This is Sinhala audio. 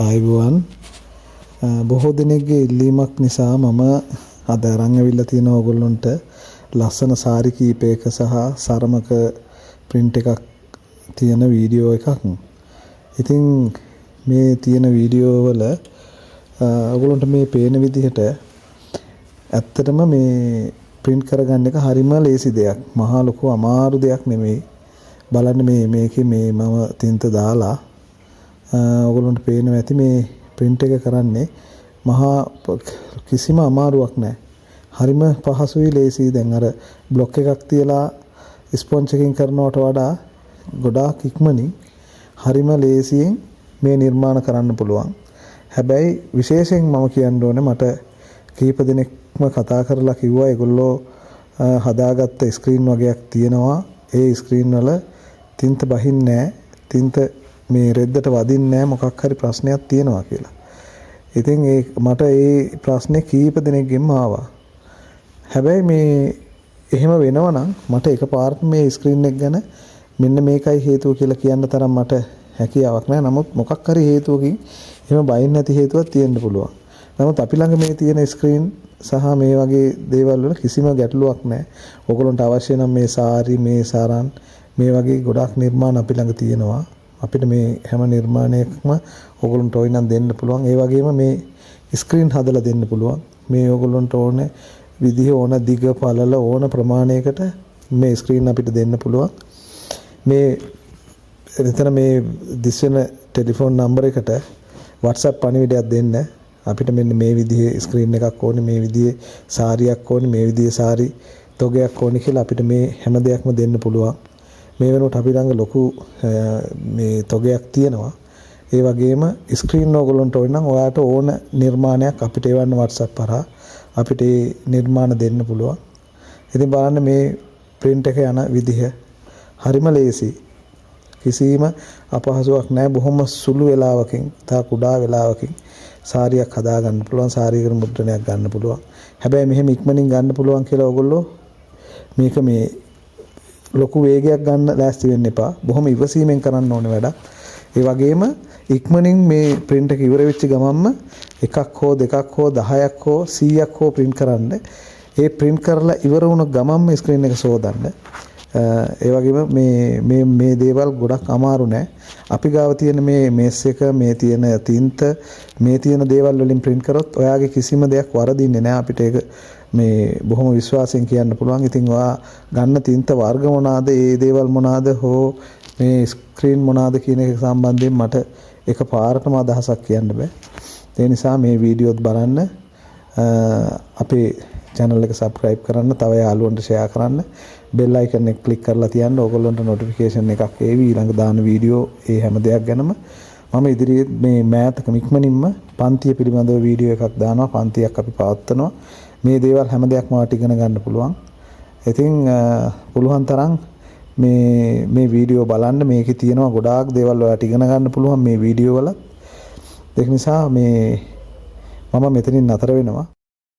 ආයුබෝවන් බොහෝ දිනකගේ ඉල්ලීමක් නිසා මම අද අරන් ඇවිල්ලා තියෙන ඕගොල්ලන්ට ලස්සන සාරි කීපයක සහ සරමක print එකක් තියෙන වීඩියෝ එකක්. ඉතින් මේ තියෙන වීඩියෝ වල ඕගොල්ලන්ට මේ පේන විදිහට ඇත්තටම මේ print කරගන්න එක හරිම ලේසි දෙයක්. මහා ලොකු අමාරු දෙයක් නෙමෙයි. බලන්න මේකේ මම තින්ත දාලා ඔයගොල්ලන්ට පේනවා ඇති මේ print එක කරන්නේ මහා කිසිම අමාරුවක් නැහැ. හරිම පහසුයි ලේසියි. දැන් අර බ්ලොක් එකක් තියලා ස්පොන්ජ් එකකින් කරනවට වඩා ගොඩාක් ඉක්මනින් හරිම ලේසියෙන් මේ නිර්මාණ කරන්න පුළුවන්. හැබැයි විශේෂයෙන් මම කියන්න ඕනේ මට කීප දෙනෙක්ම කතා කරලා කිව්වා ඒගොල්ලෝ හදාගත්ත ස්ක්‍රීන් වගේක් තියෙනවා. ඒ ස්ක්‍රීන් වල තින්ත බහින්නේ නැහැ. තින්ත මේ රෙද්දට වදින්නේ නැහැ මොකක් හරි ප්‍රශ්නයක් තියෙනවා කියලා. ඉතින් මට ඒ ප්‍රශ්නේ කීප දෙනෙක්ගෙන්ම ආවා. හැබැයි මේ එහෙම වෙනවනම් මට එකපාරට මේ ස්ක්‍රීන් එක ගැන මෙන්න මේකයි හේතුව කියලා කියන්න තරම් මට හැකියාවක් නැහැ. නමුත් මොකක් හරි හේතුවකින් එහෙම බයින් නැති හේතුවක් තියෙන්න පුළුවන්. නමුත් අපි ළඟ මේ තියෙන ස්ක්‍රීන් සහ මේ වගේ දේවල් වල කිසිම ගැටලුවක් නැහැ. ඕගොල්ලන්ට අවශ්‍ය නම් මේ සාරි මේ සාරන් මේ වගේ ගොඩාක් නිර්මාණ අපි ළඟ තියෙනවා. අපිට මේ හැම නිර්මාණයක්ම ඕගොල්ලන්ට ඕනනම් දෙන්න පුළුවන්. ඒ වගේම මේ ස්ක්‍රීන් හදලා දෙන්න පුළුවන්. මේ ඕගොල්ලන්ට ඕන විදිහ ඕන දිග පළල ඕන ප්‍රමාණයකට මේ ස්ක්‍රීන් අපිට දෙන්න පුළුවන්. මේ එතන මේ දිස්වෙන ටෙලිෆෝන් නම්බර එකට WhatsApp පණිවිඩයක් දෙන්න. අපිට මෙන්න මේ විදිහේ ස්ක්‍රීන් එකක් ඕනේ, මේ විදිහේ සාරියක් ඕනේ, මේ විදිහේ සාරි තොගයක් ඕනේ කියලා අපිට මේ හැම දෙයක්ම දෙන්න පුළුවන්. මේ වෙනකොට අපි ළඟ ලොකු මේ තොගයක් තියෙනවා. ඒ වගේම ස්ක්‍රීන් ඕගොල්ලන්ට ඕන නම් ඔයාලට ඕන නිර්මාණයක් අපිට එවන්න WhatsApp කරා අපිට ඒ නිර්මාණ දෙන්න පුළුවන්. ඉතින් බලන්න මේ print එක යන විදිහ හරිම ලේසි. කිසිම අපහසුයක් නැහැ. බොහොම සුළු වෙලාවකින් තා කුඩා වෙලාවකින් සාරියක් හදා ගන්න පුළුවන්. සාරියකට මුද්‍රණයක් ගන්න පුළුවන්. හැබැයි මෙහෙම ඉක්මනින් ගන්න පුළුවන් කියලා ඕගොල්ලෝ මේක මේ ලොකු වේගයක් ගන්න ලෑස්ති වෙන්න එපා. බොහොම ඉවසීමෙන් කරන්න ඕනේ වැඩක්. ඒ වගේම ඉක්මනින් මේ print එක ඉවර වෙච්ච ගමන්ම එකක් හෝ දෙකක් හෝ 10ක් හෝ 100ක් හෝ print කරන්න. ඒ print කරලා ඉවර වුණ ගමන්ම screen එක සෝදන්න. ඒ වගේම මේ දේවල් ගොඩක් අමාරු නෑ. අපි ගාව තියෙන මේ මේස් එක, මේ තියෙන තින්ත, මේ තියෙන දේවල් වලින් print කරොත් ඔයාගේ කිසිම දෙයක් වරදින්නේ නෑ. අපිට ඒක මේ බොහොම විශ්වාසයෙන් කියන්න පුළුවන්. ඉතින් ඔයා ගන්න තින්ත වර්ග මොනවාද, ඒ දේවල් මොනවාද හෝ මේ ස්ක්‍රීන් මොනවාද කියන එක සම්බන්ධයෙන් මට එකපාරටම අදහසක් කියන්න බෑ. ඒ නිසා මේ වීඩියෝත් බලන්න, අපේ channel එක subscribe කරන්න, තව යාළුවන්ට share කරන්න, bell icon එක click කරලා තියන්න. ඕගොල්ලන්ට notification එකක් ඒවි ඊළඟ දාන වීඩියෝ ඒ හැම දෙයක් ගැනම. මම ඉදිරියේ මේ මෑතක ඉක්මනින්ම පන්තිය පිළිබඳව වීඩියෝ එකක් දානවා. පන්තියක් අපි පවත්වනවා. මේ දේවල් හැම දෙයක්ම ඔයාලට ඉගෙන ගන්න පුළුවන්. ඉතින් පුළුවන් තරම් මේ වීඩියෝ බලන්න. මේකේ තියෙනවා ගොඩාක් දේවල් ඔයාලට ඉගෙන ගන්න පුළුවන් මේ වීඩියෝ වල. ඒක නිසා මම මෙතනින් නතර වෙනවා.